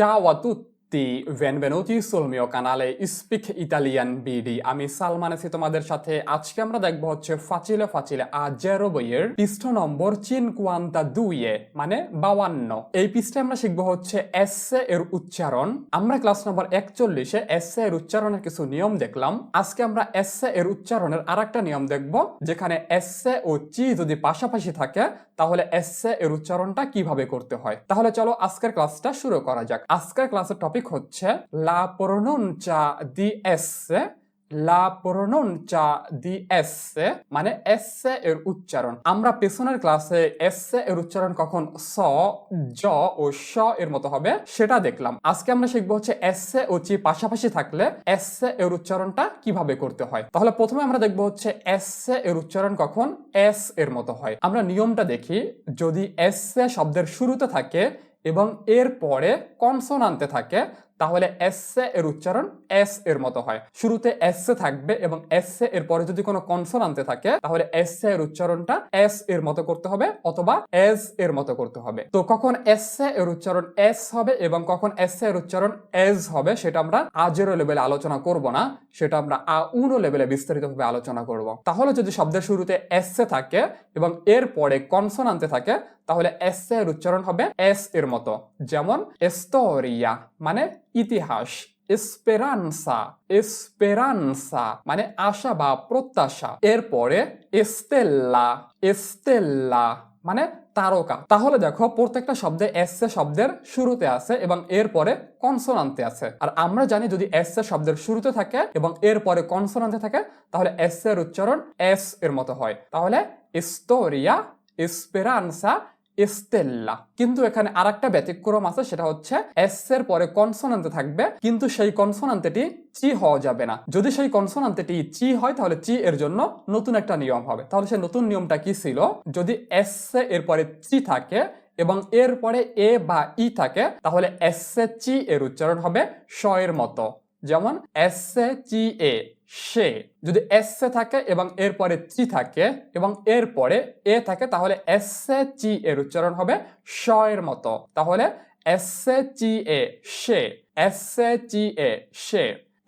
Ciao a tutti, benvenuti sul mio canale Speak Italian BD. আমি সালমান আছি তোমাদের সাথে। আজকে আমরা দেখব হচ্ছে ফাচিলে ফাচিলে a zero বইয়ের পৃষ্ঠা নম্বর 52 মানে 52। এই পৃষ্ঠায় আমরা শিখবো হচ্ছে এসে এর উচ্চারণ। আমরা ক্লাস নম্বর 41 এ এসে এর উচ্চারণের কিছু নিয়ম দেখলাম। আজকে আমরা এসে এর উচ্চারণের আরেকটা নিয়ম দেখব, যেখানে এসে ও চি যদি পাশাপাশি থাকে তাহলে এসে এর উচ্চারণটা কিভাবে করতে হয়। তাহলে চলো আজকের ক্লাসটা শুরু করা যাক। আজকের ক্লাসের টপিক হচ্ছে la pronuncia di esse, la pronuncia di esse মানে এসে এর উচ্চারণ। আমরা পেছনের ক্লাসে এসে এর উচ্চারণ কখন স, জ ও শ এর মতো হবে সেটা দেখলাম। আজকে আমরা শিখবো হচ্ছে এসে ও চি পাশাপাশি থাকলে এসে এর উচ্চারণটা কিভাবে করতে হয়। তাহলে প্রথমে আমরা দেখবো হচ্ছে এসে এর উচ্চারণ কখন এস এর মতো হয়। আমরা নিয়মটা দেখি, যদি এসে শব্দের শুরুতে থাকে এবং এর পরে কনসোনান্টে থাকে তাহলে এসে এর উচ্চারণ এস এর মতো হয়। শুরুতে এসে থাকবে এবং এসে এর পরে যদি কোনো কনসোনান্টে থাকে তাহলে এসে এর উচ্চারণটা এস এর মতো করতে হবে অথবা এস এর মতো করতে হবে। তো কখন এসে এর উচ্চারণ এস হবে এবং কখন এসে এর উচ্চারণ এস হবে সেটা আমরা আজেরো লেভেলে আলোচনা করব না, সেটা আমরা আউনো লেভেলে বিস্তারিতভাবে আলোচনা করব। তাহলে যদি শব্দের শুরুতে এসে থাকে এবং এর পরে কনসোনান্টে থাকে তাহলে এসে এর উচ্চারণ হবে এস এর মতো। যেমন এস্তোরিয়া মানে ইতিহাস, এসপেরানসা এসপেরানসা মানে আশা বা প্রত্যাশা, এরপরে এস্তেল্লা এস্তেল্লা মানে তারকা। তাহলে দেখো প্রত্যেকটা শব্দে এসে শব্দের শুরুতে আছে এবং এর পরে কনসোনান্টে আছে। আর আমরা জানি যদি এসে শব্দের শুরুতে থাকে এবং এর পরে কনসোনান্টে থাকে তাহলে এস এর উচ্চারণ এস এর মতো হয়। তাহলে এস্তোরিয়া এসপেরানসা এস্তেল্লা। কিন্তু এখানে আরেকটা ব্যতিক্রম আছে, সেটা হচ্ছে এস এর পরে কনসোনান্টে থাকবে কিন্তু সেই কনসোনান্টটি চি হওয়া যাবে না। যদি সেই কনসোনান্টটি চি হয় তাহলে চি এর জন্য নতুন একটা নিয়ম হবে। তাহলে সেই নতুন নিয়মটা কি ছিল? যদি এস এর পরে চি থাকে এবং এর পরে এ বা ই থাকে তাহলে এস চি এর উচ্চারণ হবে শ এর মতো। যেমন এস চি এ সে। যদি এস থাকে এবং এর পরে চি থাকে এবং এর পরে এ থাকে তাহলে এস চি এর উচ্চারণ হবে শ এর মতো। তাহলে এস চি এ সে, এস চি এ সে,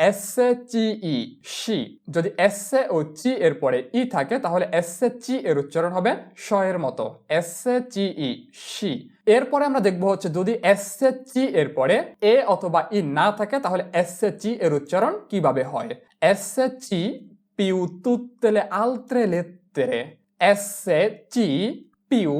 এস চি ই সি। যদি এস ও চি এর পরে ই থাকে তাহলে এস চি এর উচ্চারণ হবে শ এর মতো, এস চি ই সি। এরপরে আমরা দেখবো হচ্ছে যদি এস চি এর পরে এ অথবা ই না থাকে তাহলে এস চি এর উচ্চারণ কিভাবে হয়। এস চি পিউ তুত্তে le altre lettere, এস চি পিউ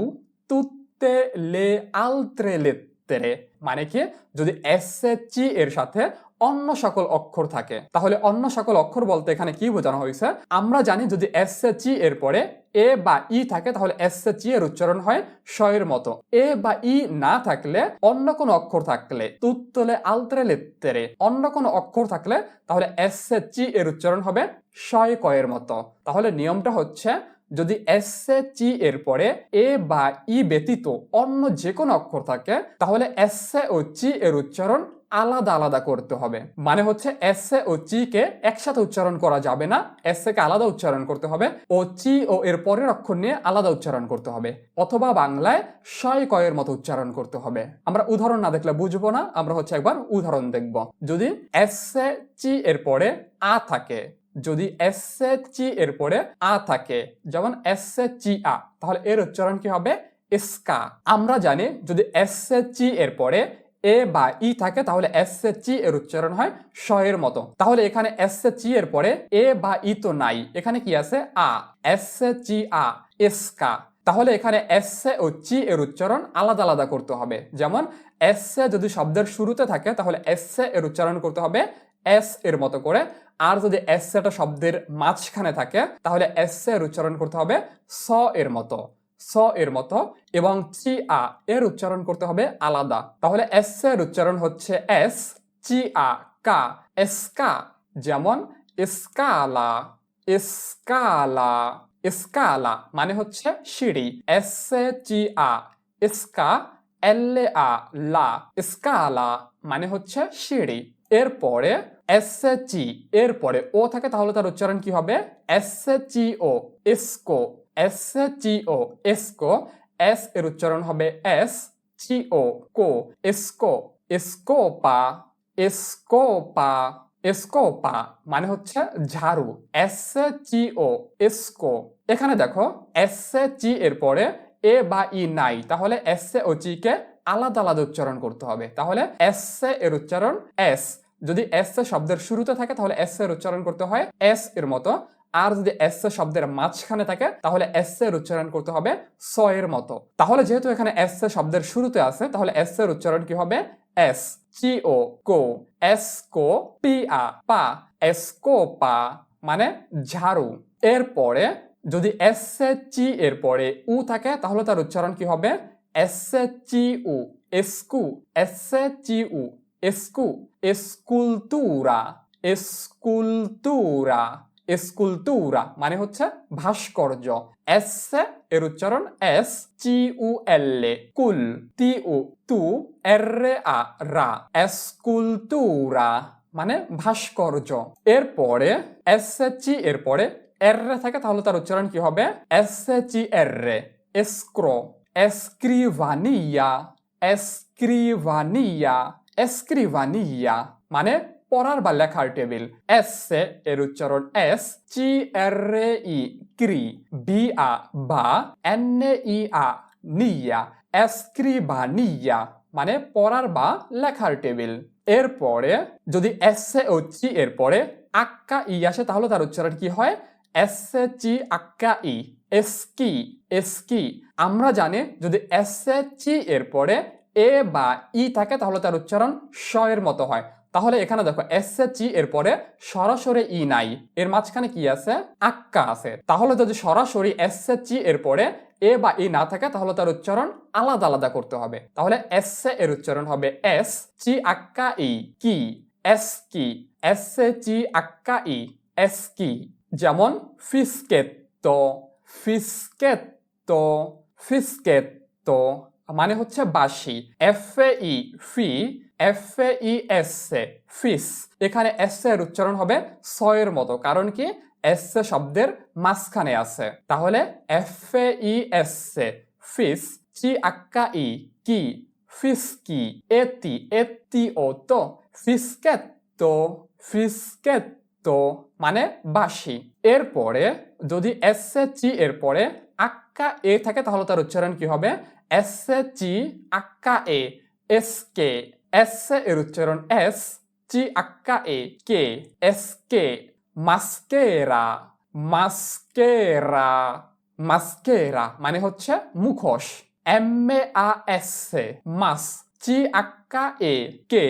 তুত্তে le altre lettere মানে কি? যদি এস চি এর সাথে অন্য সকল অক্ষর থাকে তাহলে অন্য সকল অক্ষর বলতে এখানে কি বোঝানো হয়েছে? আমরা জানি যদি এস চি এর পরে এ বা ই থাকে তাহলে এস চি এর উচ্চারণ হয় শ এর মতো। এ বা ই না থাকলে অন্য কোনো অক্ষর থাকলে তুত্তলে আলত্রে লেত্তেরে অন্য কোনো অক্ষর থাকলে তাহলে এস চি এর উচ্চারণ হবে শয় ক এর মতো। তাহলে নিয়মটা হচ্ছে যদি এস চি এর পরে এ বা ই ব্যতীত অন্য যে কোনো অক্ষর থাকে তাহলে এস ও চি এর উচ্চারণ আলাদা আলাদা করতে হবে। মানে হচ্ছে এস ও চি কে একসাথে উচ্চারণ করা যাবে না, এস কে আলাদা উচ্চারণ করতে হবে ও চি ও এর পরের অক্ষর নিয়ে আলাদা উচ্চারণ করতে হবে অথবা বাংলায় শয় ক এর মতো উচ্চারণ করতে হবে। আমরা উদাহরণ না দেখলে বুঝবো না, আমরা হচ্ছে একবার উদাহরণ দেখব। যদি এস চি এর পরে আ থাকে, যদি এস চি এর পরে আ থাকে যেমন এস চি আ তাহলে এর উচ্চারণ কি হবে? এসকা। আমরা জানি যদি এস চি এর পরে এ বা ই থাকে তাহলে এস চি এর উচ্চারণ হয় শ এর মতো। তাহলে এখানে এস চি এর পরে এ বা ই তো নাই, এখানে কি আছে? আ, এস চি আ, এসকা। তাহলে এখানে এস ও চি এর উচ্চারণ আলাদা আলাদা করতে হবে। যেমন এস যদি শব্দের শুরুতে থাকে তাহলে এস এর উচ্চারণ করতে হবে এস এর মতো করে, আর যদি এস টা শব্দের মাঝখানে থাকে তাহলে এস এর উচ্চারণ করতে হবে স এর মতো, স এর মতো, এবং চি আ এর উচ্চারণ করতে হবে আলাদা। তাহলে এস এর উচ্চারণ হচ্ছে এস, চি আ কা, এসকা। যেমন এসকালা এসকালা এসকালা মানে হচ্ছে সিঁড়ি, এস চি আ এসকা, এল আ লা, এসকালা মানে হচ্ছে সিঁড়ি। এরপরে এস চি এর পরে ও থাকে তাহলে তার উচ্চারণ কি হবে? এস চি ও, এসকো, এস চি ও, এসকো। এস এর উচ্চারণ হবে এস, চি ও, কো, এসকো। এসকোপা এসকোপা এসকোপা মানে হচ্ছে ঝাড়ু। এসচিও এসকো। এখানে দেখো এসচি এর পরে এ বা ই নাই, তাহলে এস ও চি কে আলাদা আলাদা উচ্চারণ করতে হবে। তাহলে এস এর উচ্চারণ এস, যদি এস শব্দের শুরুতে থাকে তাহলে এস এর উচ্চারণ করতে হয় এস এর মতো, আর যদি এস শব্দের মাঝখানে থাকে তাহলে এস এর উচ্চারণ করতে হবে স এর মতো। তাহলে যেহেতু এখানে এস শব্দের শুরুতে আছে তাহলে এস এর উচ্চারণ কি হবে এস। চিও কো এসকো পিআ পা এসকোপা মানে ঝাড়ু। এরপরে যদি এস চি এর পরে উ থাকে তাহলে তার উচ্চারণ কি হবে এস চি উ এসকু এস চি উ এসকু এস্কুলতুরা এস্কুলতুরা এস্কুলতুরা মানে হচ্ছে ভাস্কর্য। এস এর উচ্চারণ এস চি উ এল এ কুল তি উ তু এর আ রা এস্কুলতুরা মানে ভাস্কর্য। এরপরে এস চি এর পরে এর থাকে তাহলে তার উচ্চারণ কি হবে এস চি এর এস্ক্রো এস্ক্রিভানিয়া এস্ক্রিভানিয়া এস্ক্রিভানিয়া মানে পড়ার বা লেখার টেবিল। এস এর উচ্চারণ এস চি এর ই ক্রি বি আ বা এন ই আ নিয়া এস্ক্রিভানিয়া মানে পড়ার বা লেখার টেবিল। এরপরে যদি এস ও চি এর পরে আক্কা ই আসে তাহলে তার উচ্চারণ কি হয় এস চি আক্কা ই এসকি এসকি। আমরা জানি যদি এস চি এর পরে এ বা ই থাকে তাহলে তার উচ্চারণ স এর মতো হয়। তাহলে এখানে দেখো এস চি এর পরে সরাসরি ই নাই, এর মাঝখানে কি আছে আক্কা আছে। তাহলে যদি সরাসরি এস চি এর পরে এ বা ই না থাকে তাহলে তার উচ্চারণ আলাদা আলাদা করতে হবে। তাহলে এস এর উচ্চারণ হবে এস চি আক্কা ই কি এস কি এস চি আক্কা ই এস কি। যেমন ফিসকেত্তো ফিসকেত্তো ফিসকেত্তো মানে হচ্ছে বাঁশি। এফ ই ফি এফ ই এস ফিস। এখানে এস এর উচ্চারণ হবে স এর মতো, কারণ কি এস শব্দের মাঝখানে আছে। তাহলে এফ ই এস ফিস চি আক্কা ই কি ফিসকি এতি এতি ও তো ফিসকেত্তো ফিসকেত্তো মানে বাঁশি। এরপরে যদি এস চি এর পরে আক্কা এ থাকে তাহলে তার উচ্চারণ কি হবে এস চি আক্কা এ এসকে। এস এর উচ্চারণ এস চি আক্কা এ কে এসকে। মাস্কেরা মাস্কেরা মাস্কেরা মানে হচ্ছে মুখোশ। এম আ এস মাস চি আক্কা এ কে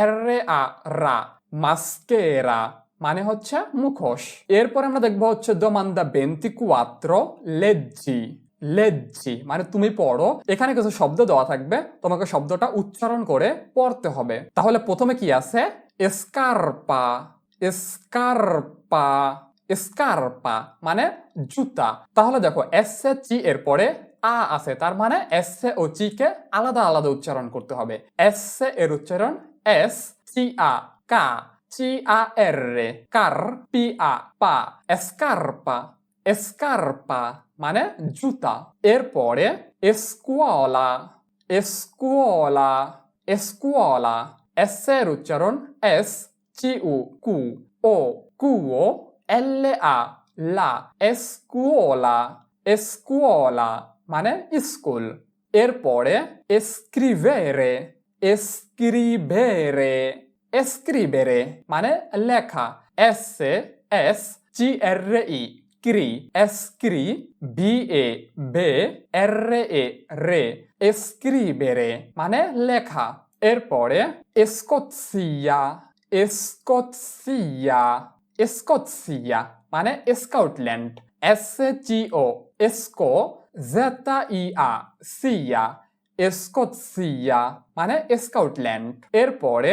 এর আ রা মাস্কেরা মানে হচ্ছে মুখোশ। এরপর আমরা দেখবো হচ্ছে দোমান্দা 24 লেজ্জি। লেজ্জি মানে তুমি পড়ো। এখানে কিছু শব্দ দেওয়া থাকবে, তোমাকে শব্দটা উচ্চারণ করে পড়তে হবে। তাহলে প্রথমে কি আছে এসকারপা এসকারপা এসকারপা মানে জুতা। তাহলে দেখো এস চি এর পরে আ আছে, তার মানে এস ও চি কে আলাদা আলাদা উচ্চারণ করতে হবে। এস এর উচ্চারণ এস চি আ কা চি আ এর কার পি আ পা এসকারপা এসকারপা মানে জুতা। এরপরে এস্কুয়ালা এস্কুয়ালা এস্কুয়ালা এস এর উচ্চারণ এস চি উ কু ও কুও এল আ লা এস্কুওলা এস্কুওলা মানে স্কুল। এরপরে এস্ক্রিভেরে এস্ক্রিভেরে এস্ক্রিবেরে মানে লেখা। এস এস জি এর ই ক্রি এস্ক্রি বি এ বে এর এ রে এস্ক্রিবেরে মানে লেখা। এরপরে এসকোৎসিয়া এসকোৎসিয়া এসকোৎসিয়া মানে স্কাউটল্যান্ড। এস জি ও এসকো জেতা ই আ সিয়া এসকোৎসিয়া মানে স্কাউটল্যান্ড। এরপরে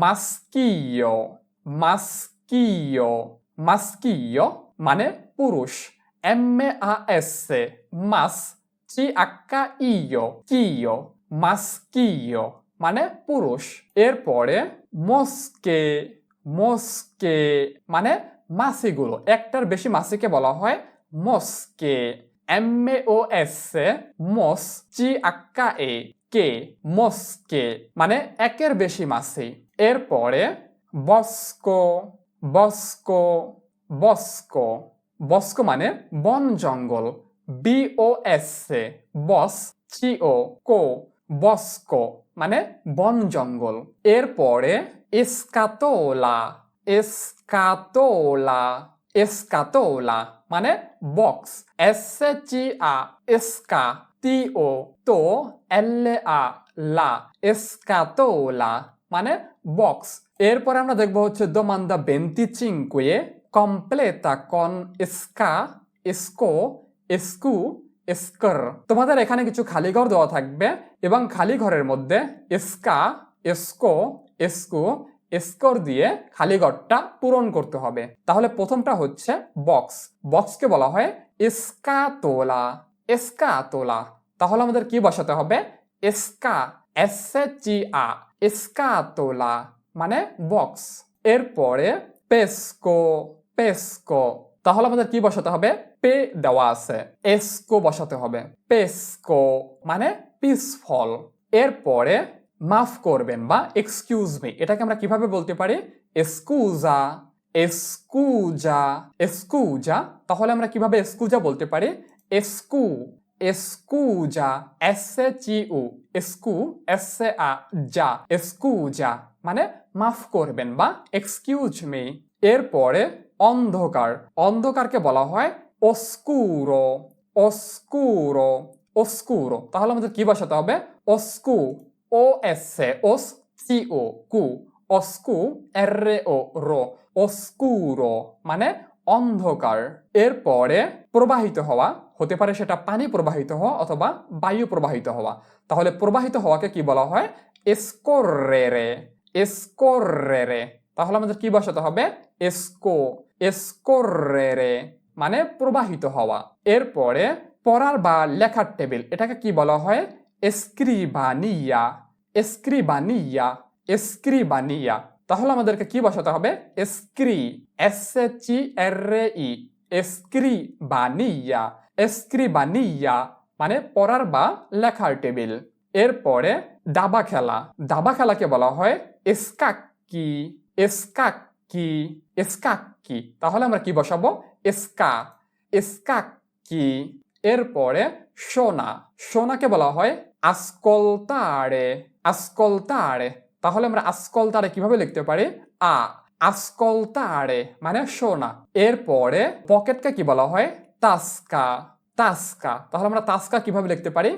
মাস্কিও মাস্কিও মাস্কিও মানে পুরুষ। এম আ এস মাস চি আক্কা ইও কিও মাস্কিও মানে পুরুষ। এরপরে মস্কে মস্কে মানে মাসিগুলো, একটার বেশি মাসিকে বলা হয় মস্কে। এম ও এস মস চি আক্কা এ মস্কে মস্কে মানে একের বেশি মাছি। এরপরে বস্কো বস্কো বস্কো বস্কো মানে বন জঙ্গল। BOS বস চিও কো বস্কো মানে বন জঙ্গল। এরপরে এসকাতোলা এসকাতোলা এসকাতোলা মানে বক্স। SCA এসকা TO তো LA লা এসকাতোলা মানে বক্স। এরপরে আমরা দেখবো হচ্ছে domanda 25 completa con esca esco escu এস্কার। তোমাদের এখানে কিছু খালি ঘর দেওয়া থাকবে এবং খালি ঘরের মধ্যে এস্কা এস্কো এস্কু এস্কর দিয়ে খালি ঘরটা পূরণ করতে হবে। তাহলে প্রথমটা হচ্ছে বক্স। বক্সকে বলা হয় এসকাতোলা এসকাতোলা। তাহলে আমাদের কি বসাতে হবে? এসকা SCA এসকাতোলা মানে বক্স। এরপরে পেস্কো পেস্কো। তাহলে আমাদের কি বসাতে হবে? পে দেওয়া আছে, এসকো বসাতে হবে। পেস্কো মানে পিস ফল। এরপরে মাফ করবেন বা এক্সকিউজ মি, এটাকে আমরা কিভাবে বলতে পারি? এস্কুজা এস্কুজা এস্কুজা। তাহলে আমরা কিভাবে এস্কুজা বলতে পারি? এস্কু এস্কুজা SCU এস্কু SCA যা এস্কুজা মানে মাফ করবেন বা এক্সকিউজ মি। এরপরে অন্ধকার। অন্ধকারকে বলা হয় oscuro oscuro oscuro। তাহলে আমাদের কি বসাতে হবে? oscu os co কু oscu ro oscuro মানে অন্ধকার। এরপরে প্রবাহিত হওয়া, হতে পারে সেটা পানি প্রবাহিত হওয়া অথবা বায়ু প্রবাহিত হওয়া। তাহলে প্রবাহিত হওয়াকে কি বলা হয়? escorrere escorrere। তাহলে আমাদের কি বসাতে হবে? esco escorrere মানে প্রবাহিত হওয়া। এরপরে পড়ার বা লেখার টেবিল, এটাকে কি বলা হয়? escribanía escribanía escribanía। তাহলে আমাদেরকে কি বসাতে হবে? SCRI escribanía escribanía মানে পড়ার বা লেখার টেবিল। এরপরে দাবা খেলা। দাবা খেলাকে বলা হয় escacchi escacchi escacchi। তাহলে আমরা কি বসাবো? esca escacchi। এরপরে শোনা। শোনাকে বলা হয় ascoltare ascoltare। তাহলে আমরা ascoltare কিভাবে লিখতে পারি? ascoltare মানে শোনা। এরপরে পকেটকে কি বলা হয়? tasca tasca। তাহলে আমরা tasca কিভাবে লিখতে পারি?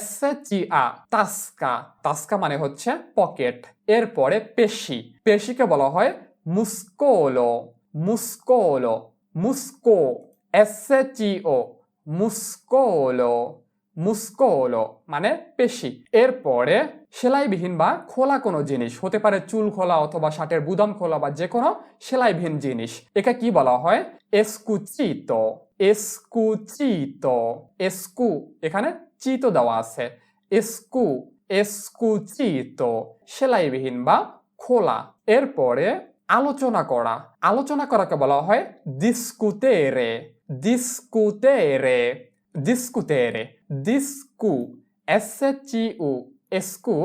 SCA tasca tasca মানে হচ্ছে পকেট। এরপরে পেশি। পেশিকে বলা হয় muscolo muscolo musco SCO muscolo muscolo মানে পেশি। এরপরে সেলাইবিহীন বা খোলা কোনো জিনিস, হতে পারে চুল খোলা অথবা শার্টের বুতাম খোলা বা যে কোনো সেলাইবিহীন জিনিস, একে কি বলা হয়? escuchito escuchito escu এখানে চিতো দেওয়া আছে। escu escuchito সেলাইবিহীন বা খোলা। এরপরে আলোচনা করা। আলোচনা করাকে বলা হয় discutere discutere discutere discu SCU escu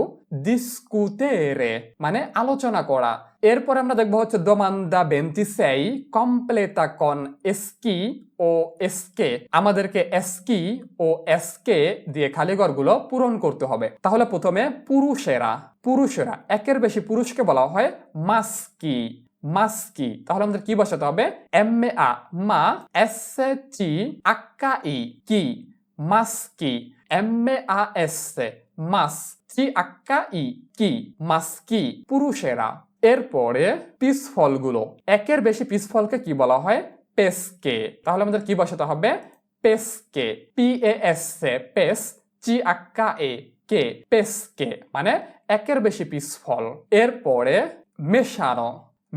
discutere মানে আলোচনা করা। এরপর আমরা দেখব হচ্ছে domanda 26 completa con eschi ও esque। আমাদেরকে eschi ও esque দিয়ে খালিঘরগুলো পূরণ করতে হবে। তাহলে প্রথমে পুরুষেরা। পুরুষেরা একের বেশি পুরুষকে বলা হয় maschi maschi। তাহলে আমাদের কি বসাতে হবে? MA মা SCHI কি maschi MAS মাস CHI কি মাস্কি পুরুষেরা। এরপরে পিস ফলগুলো। একের বেশি পিস ফলকে কি বলা হয়? পেসকে। তাহলে আমাদের কি বসাতে হবে? পেসকে PAS পেস CHA কে পেসকে মানে একের বেশি পিস ফল। এরপরে মেশানো।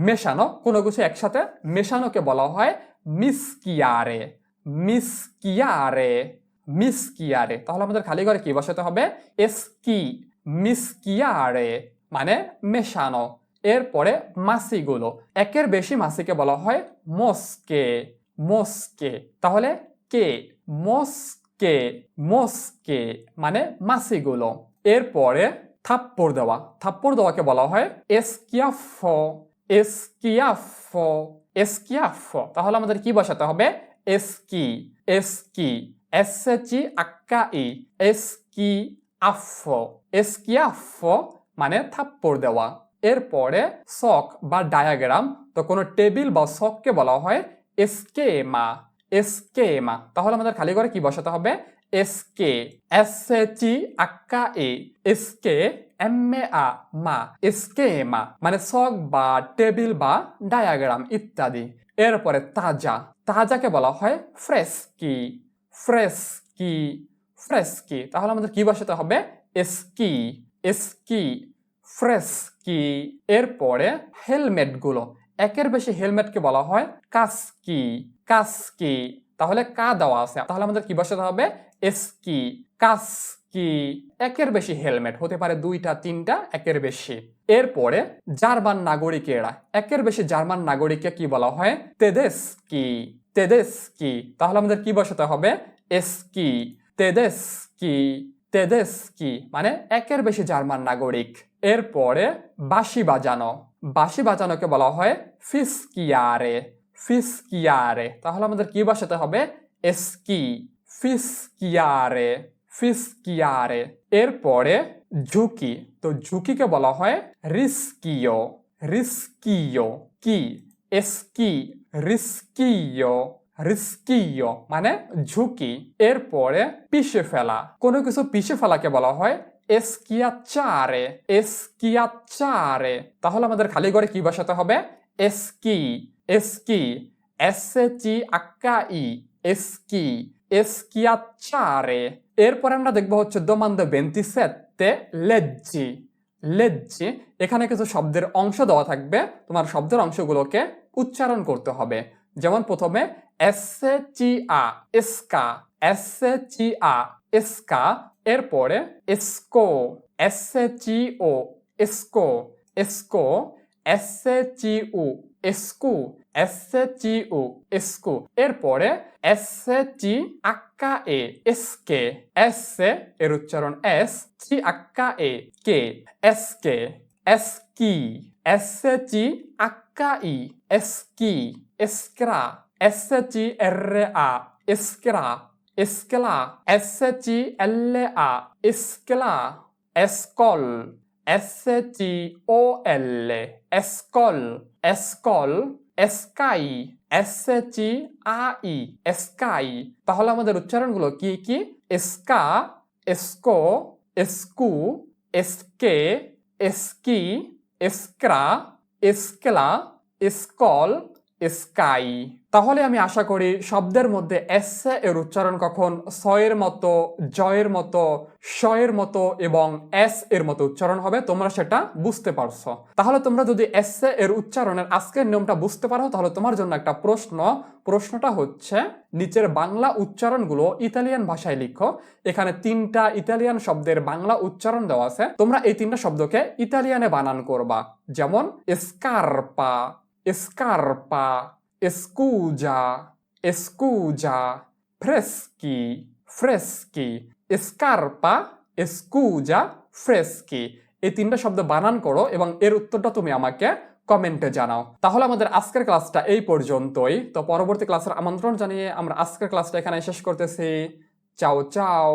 মেশানো কোনো কিছু একসাথে মেশানোকে বলা হয় মিসকিয়ারে মিসকিয়ারে মিসকিয়ারে। তাহলে আমাদের খালি ঘরে কি বসাতে হবে? এসকি মিসকিয়ারে মানে মেশানো। এরপরে মাসিগুলো। একের বেশি মাসিকে বলা হয় মস্কে মস্কে। তাহলে কে মস্কে মোস্কে, মোস্কে মানে মাছিগুলো। এরপরে থাপ্পড় দেওয়া, থাপ্পড় দেওয়াকে বলা হয় এসকিয়াফো, এসকিয়াফো, এসকিয়াফো। তাহলে আমাদের কি বসাতে হবে? এসকি, এসকি, এসসি আক্কাই, এসকি আফো, এসকিয়াফো মানে থাপ্পড় দেওয়া। এরপরে ছক বা ডায়াগ্রাম, তো কোনো টেবিল বা ছককে বলা হয় এস্কেমা, এস্কেমা। তাহলে আমাদের খালি করে কি বসাতে হবে? এসকে, এসসি আক্কাই, এসকে এমএ মা, এস্কেমা মানে ছক বা টেবিল বা ডায়াগ্রাম ইত্যাদি। এরপরে তাজা, তাজাকে বলা হয় ফ্রেস্কি, ফ্রেস্কি, ফ্রেস্কি। তাহলে আমাদের কি বসাতে হবে? এসকি, এসকি, ফ্রেস্কি। এরপরে হেলমেটগুলো, একের বেশি হেলমেটকে বলা হয় কাস্কি, কাস্কি। তাহলে কা দেওয়া আছে, তাহলে আমাদের কি বসাতে হবে? এসকি, কাস্কি। একের বেশি হেলমেট হতে পারে 2টা 3টা, একের বেশি। এরপরে জার্মান নাগরিকেরা, একের বেশি জার্মান নাগরিককে কি বলা হয়? তেদেস্কি, তেদেস্কি। তাহলে আমাদের কি বসাতে হবে? এসকি, তেদেস্কি, তেদেস্কি মানে একের বেশি জার্মান নাগরিক। এরপরে বাঁশি বাজানো, বাঁশি বাজানোকে বলা হয় ফিস্কিয়ারে, ফিস্কিয়ারে। তাহলে আমাদের কি বসাতে হবে? এসকি, ফিস্কিয়ারে, ফিস্কিয়ারে। এরপরে ঝুঁকি, তো ঝুঁকিকে বলা হয় রিস্কিও, রিস্কিও। কি? এসকি, রিস্কিও, রিস্কিও মানে ঝুঁকি। এরপরে পিষে ফেলা, কোনো কিছু পিষে ফেলাকে বলা হয় এসকিয়াচারে, এসকিয়াচারে। তাহলে আমাদের খালি ঘরে কি বসাতে হবে? এসকি, এসকি, এসসি আক্কাই, এসকি, এসকিয়াচারে। এরপরে আমরা দেখবো হচ্ছে দোমান্দে 27 লেজ্জি, লেজ্জি। এখানে কিছু শব্দের অংশ দেওয়া থাকবে, তোমার শব্দের অংশগুলোকে উচ্চারণ করতে হবে। যেমন প্রথমে এসচিআ, এসকা, এসচিআ, এসকা। এরপরে এসকো, এসচিও, এসকো, এসকো, এসচিউ, এসকু, এসচিউ, এসকু। এরপরে এসচি আক্কা এ, এসকে, এসে এর উচ্চারণ এস, চি আক্কা এ কে, এসকে, এসকি, এসচি আক্কা ই, এসকি, এসকরা, এসচি এরআ, এসকরা, এসকলা, এসচি এলআ, এসকলা। এসকল, এসচি ও এল, এসকল, এসকল। Sky, এসচি I, Sky. তাহলে আমাদের উচ্চারণগুলো কি কি? এসকা, এসকো, এসকু, এসকে, এসকি, এসকরা, এসকলা, এসকল, স্কাই। তাহলে আমি আশা করি শব্দের মধ্যে এসে এর উচ্চারণ কখন সয়ের মতো, জয়ের মতো, শয়ের মতো এবং এস এর মতো উচ্চারণ হবে তোমরা সেটা বুঝতে পারছো। তাহলে তোমরা যদি এসে এর উচ্চারণের আজকের নিয়মটা বুঝতে পারো, তাহলে তোমার জন্য একটা প্রশ্ন, প্রশ্নটা হচ্ছে নিচের বাংলা উচ্চারণগুলো ইতালিয়ান ভাষায় লিখো। এখানে 3টা ইতালিয়ান শব্দের বাংলা উচ্চারণ দেওয়া আছে, তোমরা এই 3টা শব্দকে ইতালিয়ানে বানান করবা। যেমন স্কার্পা, scarpa, scusa, scusa, freschi, freschi, scarpa, scusa, freschi। এই 3টা শব্দ বানান করো এবং এর উত্তরটা তুমি আমাকে কমেন্টে জানাও। তাহলে আমাদের আজকের ক্লাসটা এই পর্যন্তই। তো পরবর্তী ক্লাসের আমন্ত্রণ জানিয়ে আমরা আজকের ক্লাসটা এখানে শেষ করতেছি। চাও চাও।